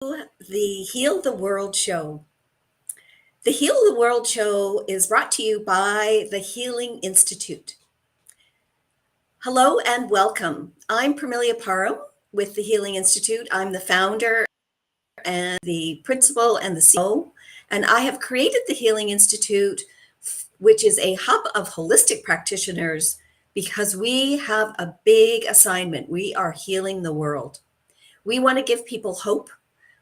The Heal the World Show. The Heal the World Show is brought to you by the Healing Institute. Hello and welcome. I'm Parmilia Parham with the Healing Institute. I'm the founder and the principal and the CEO, and I have created the Healing Institute, which is a hub of holistic practitioners because we have a big assignment. We are healing the world. We want to give people hope.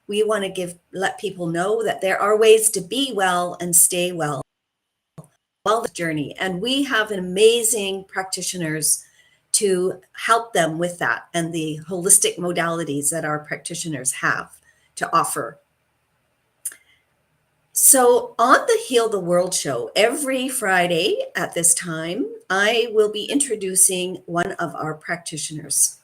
We want to let people know that there are ways to be well and stay well while the journey. And we have amazing practitioners to help them with that and the holistic modalities that our practitioners have to offer. So on the Heal the World show, every Friday at this time, I will be introducing one of our practitioners.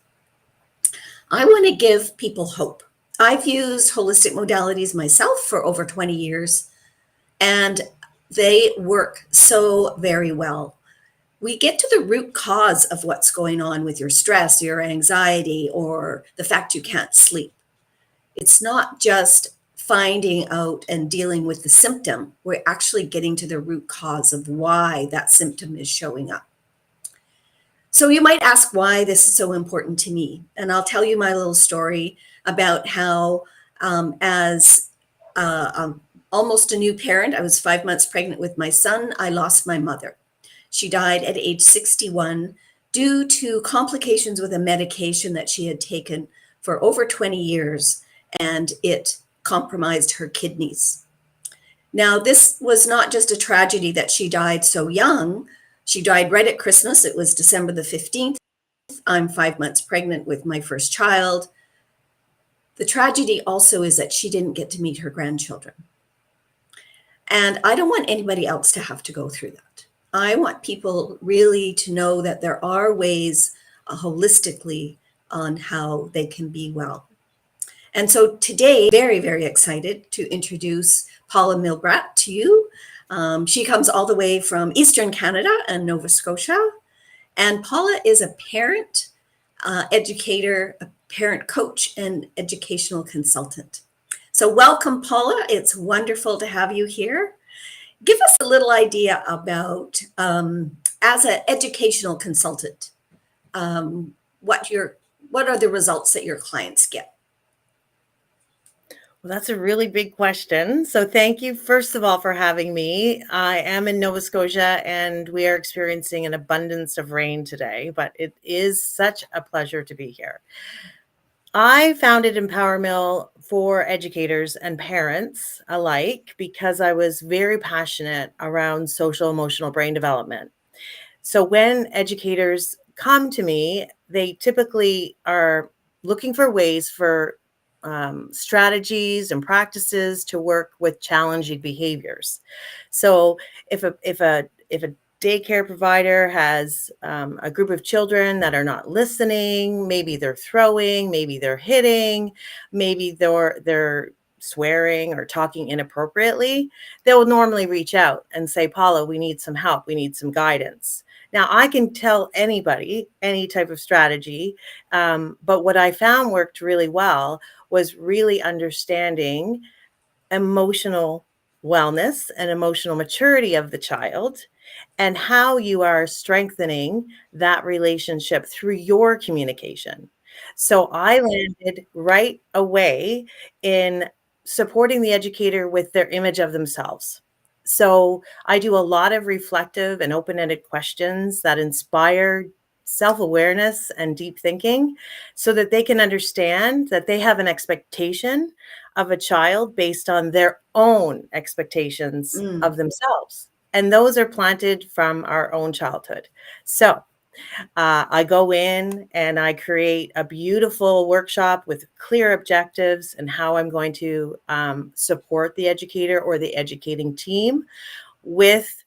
I want to give people hope. I've used holistic modalities myself for over 20 years, and they work so very well. We get to the root cause of what's going on with your stress, your anxiety, or the fact you can't sleep. It's not just finding out and dealing with the symptom. We're actually getting to the root cause of why that symptom is showing up. So you might ask why this is so important to me. And I'll tell you my little story about how as almost a new parent, I was 5 months pregnant with my son, I lost my mother. She died at age 61 due to complications with a medication that she had taken for over 20 years, and it compromised her kidneys. Now, this was not just a tragedy that she died so young. She died right at Christmas. It was December the 15th. I'm 5 months pregnant with my first child. The tragedy also is that she didn't get to meet her grandchildren. And I don't want anybody else to have to go through that. I want people really to know that there are ways holistically on how they can be well. And so today, very, very excited to introduce Paula Milbrat to you. She comes all the way from Eastern Canada and Nova Scotia. And Paula is a parent, educator, a parent coach, and educational consultant. So welcome, Paula. It's wonderful to have you here. Give us a little idea about, as an educational consultant, what are the results that your clients get? Well, that's a really big question. So thank you, first of all, for having me. I am in Nova Scotia and we are experiencing an abundance of rain today, but it is such a pleasure to be here. I founded Empower Mill for educators and parents alike because I was very passionate around social emotional brain development. So when educators come to me, they typically are looking for ways for strategies and practices to work with challenging behaviors. So if a daycare provider has a group of children that are not listening, maybe they're throwing, maybe they're hitting, maybe they're swearing or talking inappropriately, they will normally reach out and say, Paula, we need some help. We need some guidance. Now, I can tell anybody any type of strategy, but what I found worked really well was really understanding emotional wellness and emotional maturity of the child and how you are strengthening that relationship through your communication. So I landed right away in supporting the educator with their image of themselves. So I do a lot of reflective and open-ended questions that inspire self-awareness and deep thinking so that they can understand that they have an expectation of a child based on their own expectations of themselves. And those are planted from our own childhood. So I go in and I create a beautiful workshop with clear objectives and how I'm going to support the educator or the educating team with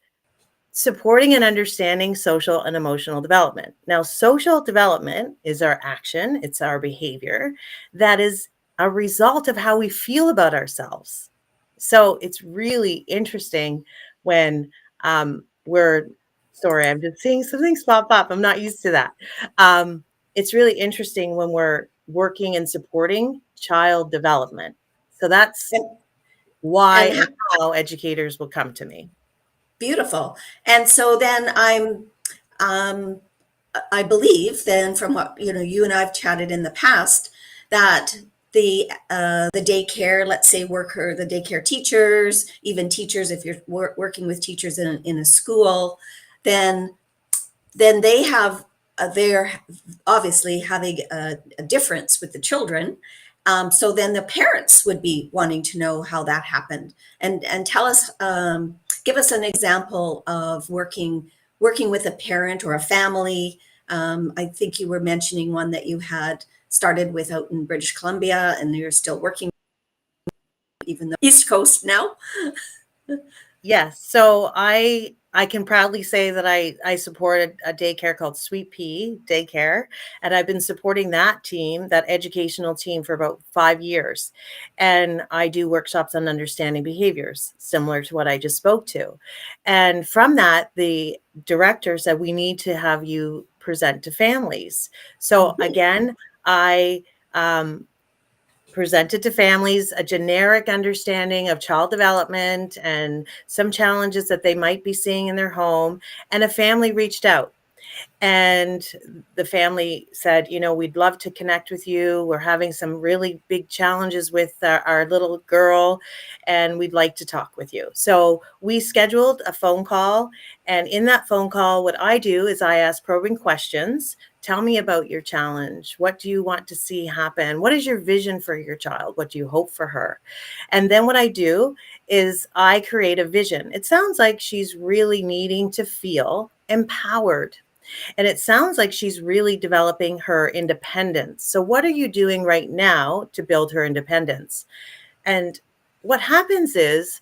supporting and understanding social and emotional development. Now, social development is our action, it's our behavior that is a result of how we feel about ourselves. So it's really interesting when sorry, I'm just seeing something pop up. I'm not used to that. It's really interesting when we're working and supporting child development. So that's And, why and and how educators will come to me. beautiful. And so then um, I believe then from what you and I've chatted in the past that the daycare, let's say worker, the daycare teachers, even teachers, if you're working with teachers in a school, then they have they're obviously having a difference with the children. So then the parents would be wanting to know how that happened, and tell us, give us an example of working with a parent or a family. I think you were mentioning one that you had started with out in British Columbia, and you're still working even the East Coast now. Yes. So I can proudly say that I supported a daycare called Sweet Pea Daycare, and I've been supporting that team, that educational team, for about 5 years. And I do workshops on understanding behaviors, similar to what I just spoke to. And from that, the director said, we need to have you present to families. So Mhm. again, I presented to families a generic understanding of child development and some challenges that they might be seeing in their home. And a family reached out, and the family said, we'd love to connect with you. We're having some really big challenges with our little girl, and we'd like to talk with you. So we scheduled a phone call. And in that phone call, what I do is I ask probing questions. Tell me about your challenge. What do you want to see happen? What is your vision for your child? What do you hope for her? And then what I do is I create a vision. It sounds like she's really needing to feel empowered, and it sounds like she's really developing her independence. So, what are you doing right now to build her independence? And what happens is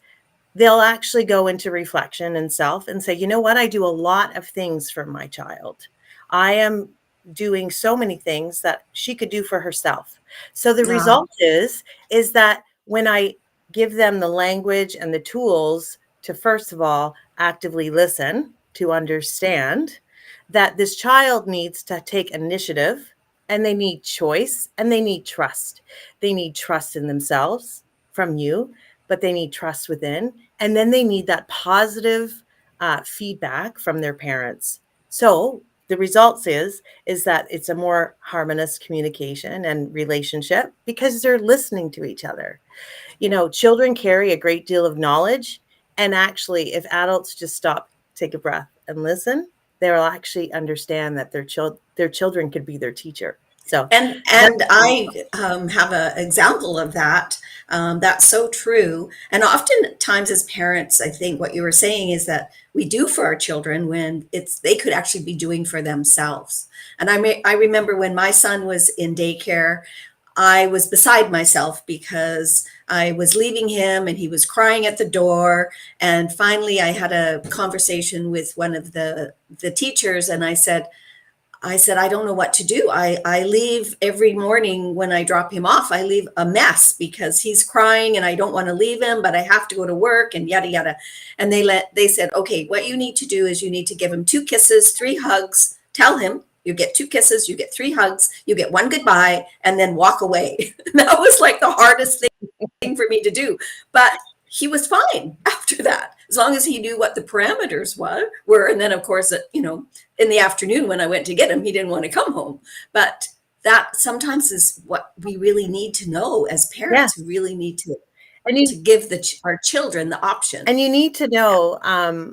they'll actually go into reflection and self and say, you know what? I do a lot of things for my child. I am doing so many things that she could do for herself. So the Ah, result is that when I give them the language and the tools to, first of all, actively listen, to understand that this child needs to take initiative, and they need choice, and they need trust. They need trust in themselves from you, but they need trust within. And then they need that positive feedback from their parents. So the results is that it's a more harmonious communication and relationship because they're listening to each other. Children carry a great deal of knowledge. And actually, if adults just stop, take a breath, and listen, they'll actually understand that their children could be their teacher. So and that's I have an example of that. That's so true. And oftentimes, as parents, I think what you were saying is that we do for our children when they could actually be doing for themselves. And I remember when my son was in daycare, I was beside myself because I was leaving him and he was crying at the door. And finally, I had a conversation with one of the teachers, and I said, I don't know what to do. I leave every morning when I drop him off, I leave a mess because he's crying and I don't want to leave him, but I have to go to work and yada, yada. And they said, okay, what you need to do is you need to give him 2 kisses, 3 hugs, tell him you get 2 kisses, you get 3 hugs, you get 1 goodbye, and then walk away. That was like the hardest thing for me to do. But he was fine after that, as long as he knew what the parameters were. And then, of course, in the afternoon when I went to get him, he didn't want to come home. But that sometimes is what we really need to know as parents. We yes. really need to And to you give our children the option. And you need to know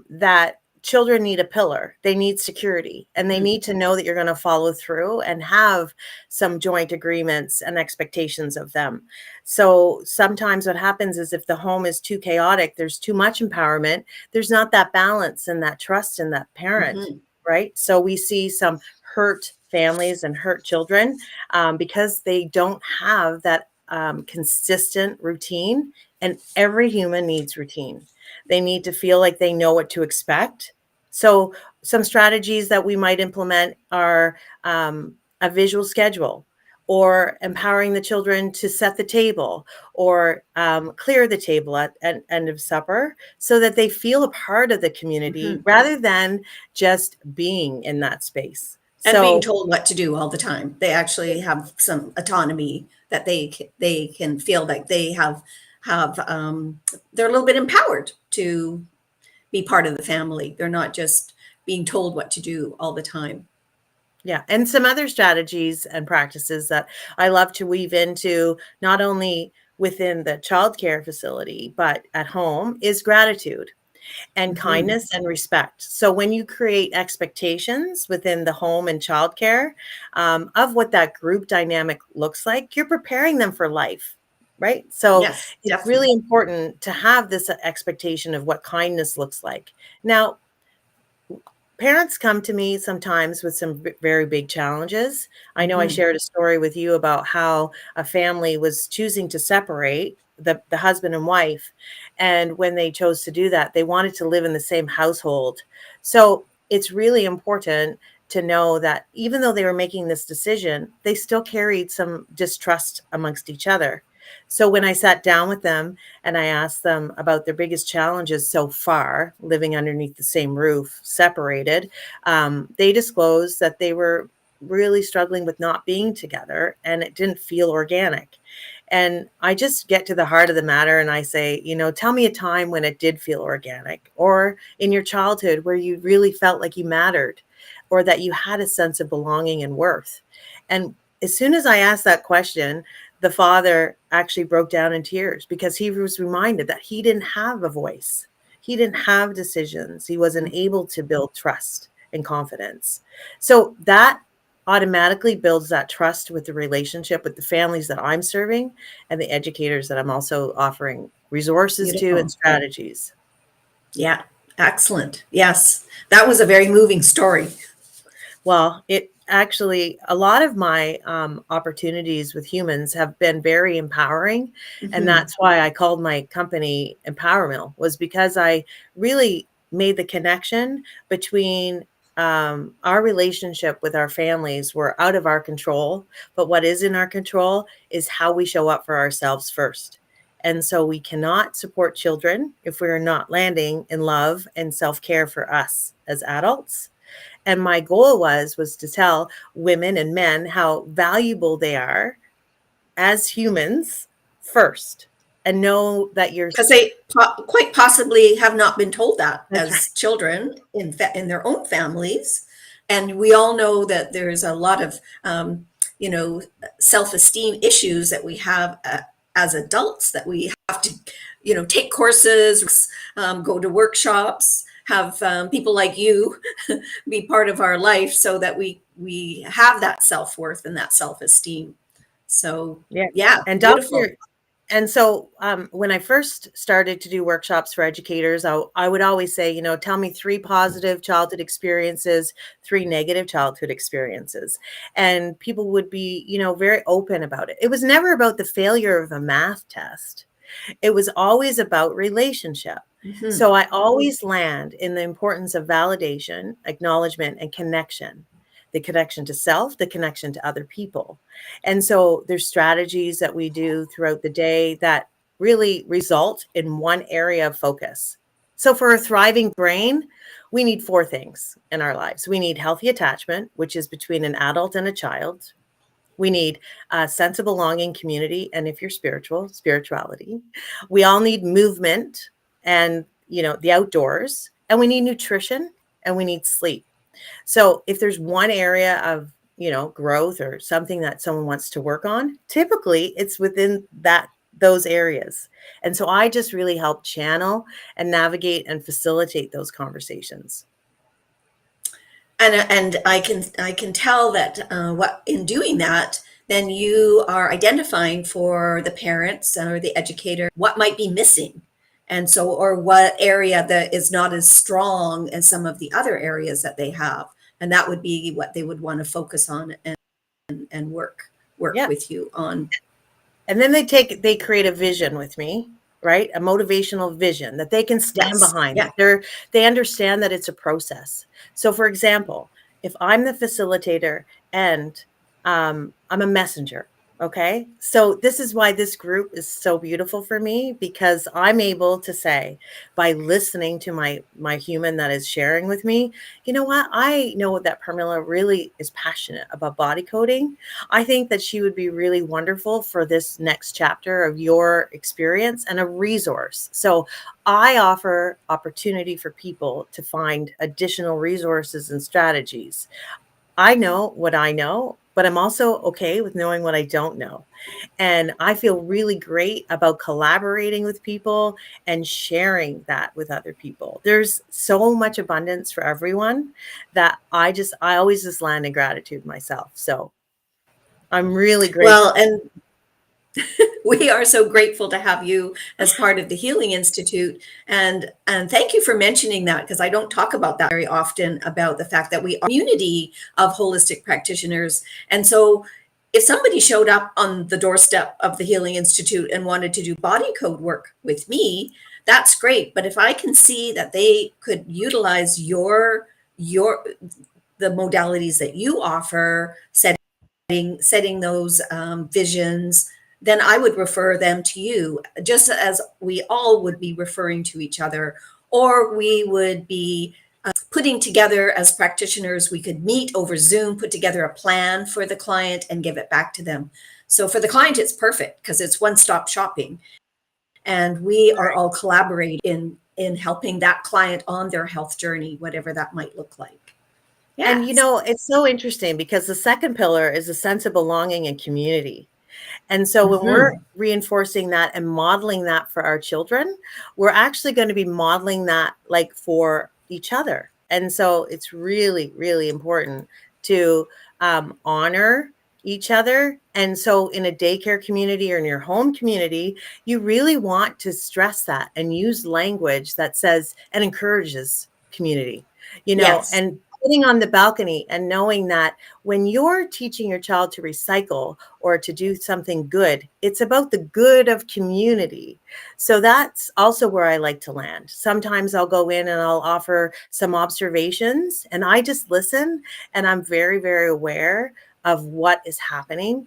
that children need a pillar. They need security, and they Mhm. need to know that you're going to follow through and have some joint agreements and expectations of them. So sometimes what happens is if the home is too chaotic, there's too much empowerment, there's not that balance and that trust in that parent, Mhm. right? So we see some hurt families and hurt children because they don't have that consistent routine. And every human needs routine. They need to feel like they know what to expect. So, some strategies that we might implement are a visual schedule, or empowering the children to set the table, or clear the table at end of supper so that they feel a part of the community Mhm. rather than just being in that space. And being So told what to do all the time. They actually have some autonomy that they can feel like they have they're a little bit empowered to be part of the family. They're not just being told what to do all the time. yeah, and some other strategies and practices that I love to weave into not only within the childcare facility, but at home is gratitude and Mhm. kindness and respect. So when you create expectations within the home and childcare of what that group dynamic looks like, you're preparing them for life, right? So Yes, it's definitely. really important to have this expectation of what kindness looks like. Now, parents come to me sometimes with some very big challenges. I know I Mhm. shared a story with you about how a family was choosing to separate the husband and wife. And when they chose to do that, they wanted to live in the same household. So it's really important to know that even though they were making this decision, they still carried some distrust amongst each other. So when I sat down with them and I asked them about their biggest challenges so far, living underneath the same roof, separated. They disclosed that they were really struggling with not being together and it didn't feel organic. And I just get to the heart of the matter and I say, tell me a time when it did feel organic or in your childhood where you really felt like you mattered or that you had a sense of belonging and worth. And as soon as I asked that question, the father actually broke down in tears because he was reminded that he didn't have a voice. He didn't have decisions. He wasn't able to build trust and confidence. So that automatically builds that trust with the relationship with the families that I'm serving and the educators that I'm also offering resources to and Beautiful. strategies. Yeah, excellent. Yes, that was a very moving story. Well, it actually, a lot of my opportunities with humans have been very empowering. And Mhm. that's why I called my company Empower Mill, was because I really made the connection between our relationship with our families. We're out of our control, but what is in our control is how we show up for ourselves first. And so we cannot support children if we're not landing in love and self care for us as adults. And my goal was to tell women and men how valuable they are as humans first, and know that you're Because they quite possibly have not been told that that's right. as children in their own families, and we all know that there's a lot of you know self-esteem issues that we have as adults that we have to take courses, go to workshops, have people like you be part of our life so that we have that self-worth and that self-esteem. So Yeah. yeah, And beautiful. when I first started to do workshops for educators, I would always say, tell me 3 positive childhood experiences, 3 negative childhood experiences. And people would be, very open about it. It was never about the failure of a math test. It was always about relationship. Mhm. So I always land in the importance of validation, acknowledgement, and connection. The connection to self, the connection to other people. And so there's strategies that we do throughout the day that really result in one area of focus. So for a thriving brain, we need 4 things in our lives. We need healthy attachment, which is between an adult and a child. We need a sense of belonging, community, and if you're spiritual, spirituality. We all need movement and, the outdoors, and we need nutrition and we need sleep. So if there's one area of, growth or something that someone wants to work on, typically it's within those areas. And so I just really help channel and navigate and facilitate those conversations. And I can tell that what in doing that, then you are identifying for the parents or the educator what might be missing, and so or what area that is not as strong as some of the other areas that they have, and that would be what they would want to focus on and work Yeah. with you on. And then they create a vision with me, right? A motivational vision that they can stand Yes, behind, yeah. that they understand that it's a process. So for example, if I'm the facilitator and I'm a messenger, Okay. So this is why this group is so beautiful for me, because I'm able to say, by listening to my human that is sharing with me, you know what? I know that Pramila really is passionate about body coding. I think that she would be really wonderful for this next chapter of your experience and a resource. So I offer opportunity for people to find additional resources and strategies. I know what I know, but I'm also okay with knowing what I don't know. And I feel really great about collaborating with people and sharing that with other people. There's so much abundance for everyone that I always just land in gratitude myself. So I'm really grateful. Well, and we are so grateful to have you as part of the Healing Institute. And thank you for mentioning that, because I don't talk about that very often, about the fact that we are a community of holistic practitioners. And so if somebody showed up on the doorstep of the Healing Institute and wanted to do body code work with me, that's great. But if I can see that they could utilize your the modalities that you offer, setting those visions, then I would refer them to you, just as we all would be referring to each other, or we would be putting together as practitioners. We could meet over Zoom, put together a plan for the client, and give it back to them. So for the client, it's perfect because it's one-stop shopping, and we are all collaborating in helping that client on their health journey, whatever that might look like. And Yes. it's so interesting because the second pillar is a sense of belonging and community. And so when we're Mhm. reinforcing that and modeling that for our children, we're actually going to be modeling that like for each other. And so it's really, really important to honor each other. And so in a daycare community or in your home community, you really want to stress that and use language that says and encourages community, Yes. and sitting on the balcony and knowing that when you're teaching your child to recycle or to do something good, it's about the good of community. So that's also where I like to land. Sometimes I'll go in and I'll offer some observations and I just listen, and I'm very, very aware of what is happening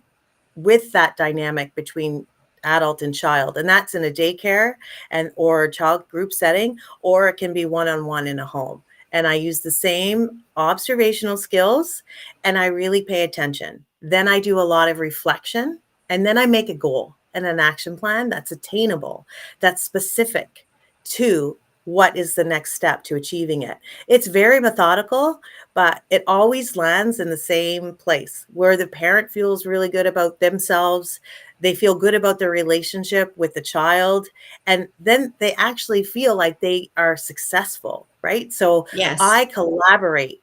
with that dynamic between adult and child, and that's in a daycare and or a child group setting, or it can be one-on-one in a home. And I use the same observational skills and I really pay attention. Then I do a lot of reflection, and then I make a goal and an action plan that's attainable, that's specific to what is the next step to achieving it. It's very methodical, but it always lands in the same place where the parent feels really good about themselves. They feel good about their relationship with the child. And then they actually feel like they are successful, right? So Yes. I collaborate.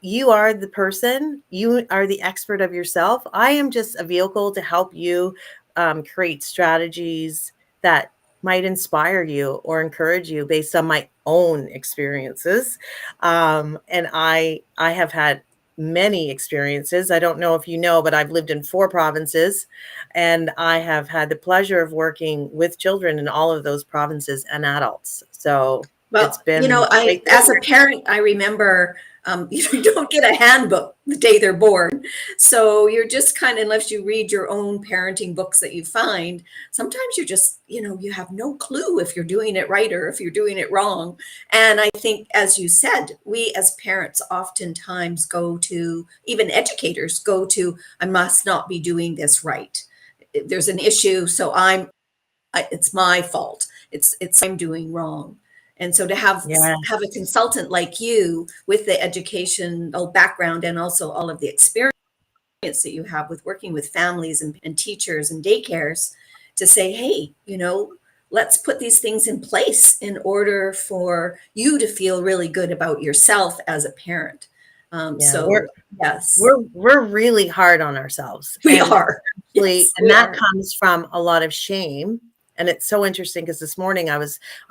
You are the person, you are the expert of yourself. I am just a vehicle to help you create strategies that might inspire you or encourage you based on my own experiences. And I have had many experiences. I don't know if you know, but I've lived in 4 provinces, and I have had the pleasure of working with children in all of those provinces and adults. So it's Well, been I great. as a parent, I remember you don't get a handbook the day they're born. So you're just kind of, unless you read your own parenting books that you find, sometimes you're just, you have no clue if you're doing it right or if you're doing it wrong. And I think, as you said, we as parents oftentimes go to, even educators go to, I must not be doing this right. There's an issue, so it's my fault. It's I'm doing wrong. And so to Yeah, have a consultant like you with the educational background and also all of the experience that you have with working with families and teachers and daycares, to say, hey, let's put these things in place in order for you to feel really good about yourself as a parent. yeah. So yes, We're really hard on ourselves. we And are. actually, Yes, and we that are. comes from a lot of shame. And it's so interesting because this morning I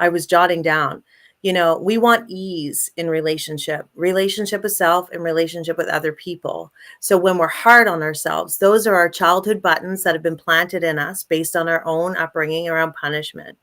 was jotting down, we want ease in relationship with self and relationship with other people. So when we're hard on ourselves, those are our childhood buttons that have been planted in us based on our own upbringing around punishment.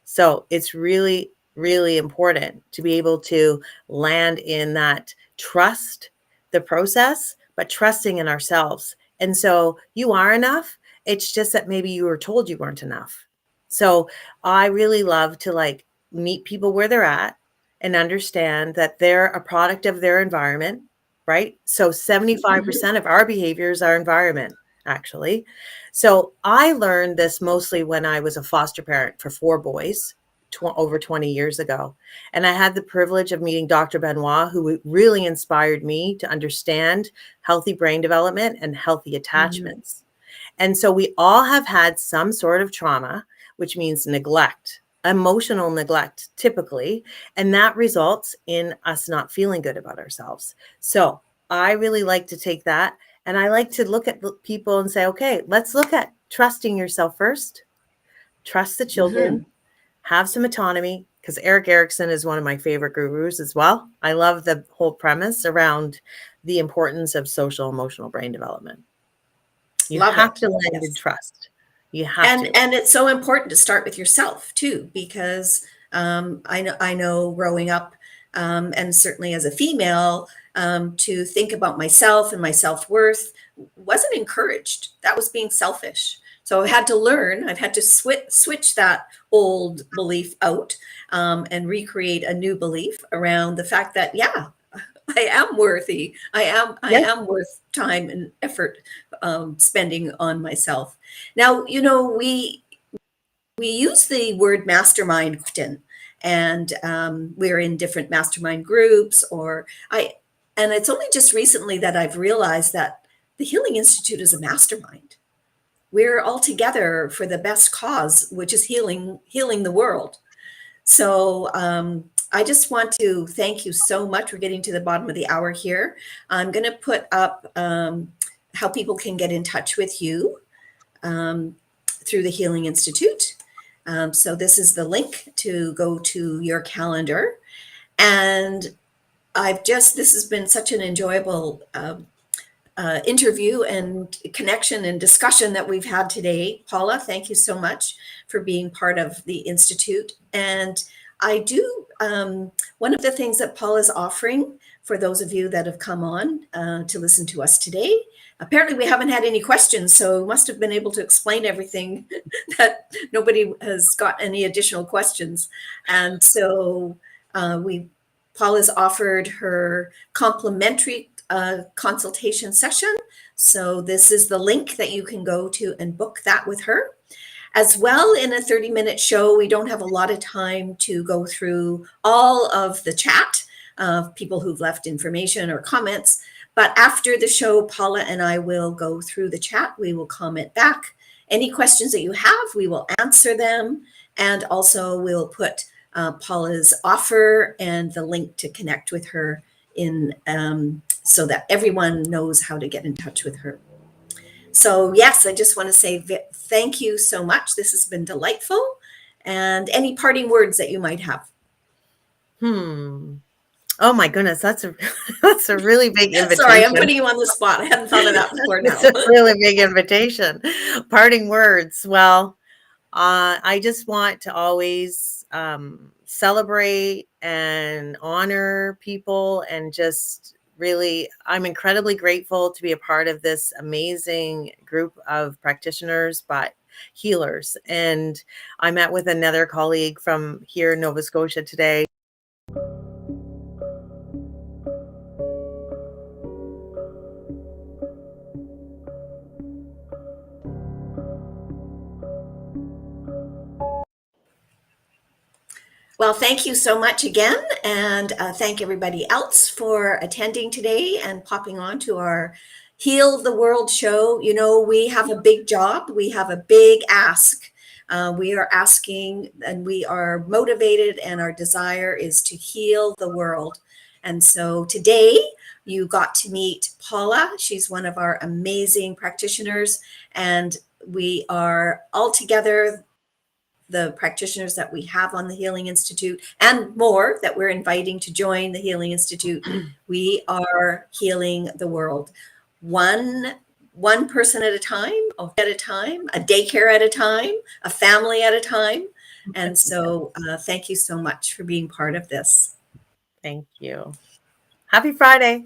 So it's really, really important to be able to land in that trust the process, but trusting in ourselves And so you are enough. It's just that maybe you were told you weren't enough. So I really love to like meet people where they're at and understand that they're a product of their environment, right? So 75% of our behaviors are environment, actually. So I learned this mostly when I was a foster parent for 4 boys over 20 years ago. And I had the privilege of meeting Dr. Benoit, who really inspired me to understand healthy brain development and healthy attachments. And so we all have had some sort of trauma, which means neglect, emotional neglect, typically. And that results in us not feeling good about ourselves. So I really like to take that and I like to look at people and say, okay, let's look at trusting yourself first, trust the children, have some autonomy, because Eric Erickson is one of my favorite gurus as well. I love the whole premise around the importance of social emotional brain development. You Love have it. to learn to Yes. trust. You have to. And it's so important to start with yourself too, because I know growing up, and certainly as a female, to think about myself and my self-worth wasn't encouraged. That was being selfish. So I've had to learn. I've had to switch that old belief out, and recreate a new belief around the fact that, yeah, I am worthy. I Yes. am worth time and effort, spending on myself. Now, we use the word mastermind often, and we're in different mastermind groups, and it's only just recently that I've realized that the Healing Institute is a mastermind. We're all together for the best cause, which is healing the world. So I just want to thank you so much. We're getting to the bottom of the hour here. I'm going to put up how people can get in touch with you through the Healing Institute. So this is the link to go to your calendar. And this has been such an enjoyable interview and connection and discussion that we've had today. Paula, thank you so much for being part of the Institute. And I do, one of the things that Paula's offering for those of you that have come on to listen to us today, apparently we haven't had any questions, so we must have been able to explain everything that nobody has got any additional questions. And so Paula's offered her complimentary consultation session. So this is the link that you can go to and book that with her. As well, in a 30-minute show, we don't have a lot of time to go through all of the chat of people who've left information or comments. But after the show, Paula and I will go through the chat. We will comment back. Any questions that you have, we will answer them. And also we'll put Paula's offer and the link to connect with her in so that everyone knows how to get in touch with her. So yes, I just want to say thank you so much. This has been delightful. And any parting words that you might have? Oh my goodness, that's a that's a really big invitation. Sorry, I'm putting you on the spot. I hadn't thought of that before now. It's a really big invitation. Parting words. Well, I just want to always celebrate and honor people, and just really, I'm incredibly grateful to be a part of this amazing group of practitioners, but healers. And I met with another colleague from here in Nova Scotia today. Well, thank you so much again. And thank everybody else for attending today and popping on to our Heal the World show. You know, we have a big job. We have a big ask. We are asking, and we are motivated, and our desire is to heal the world. And so today you got to meet Paula. She's one of our amazing practitioners, and we are all together, the practitioners that we have on the Healing Institute and more that we're inviting to join the Healing Institute. We are healing the world. One person at a time, a daycare at a time, a family at a time. And so thank you so much for being part of this. Thank you. Happy Friday.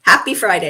Happy Friday.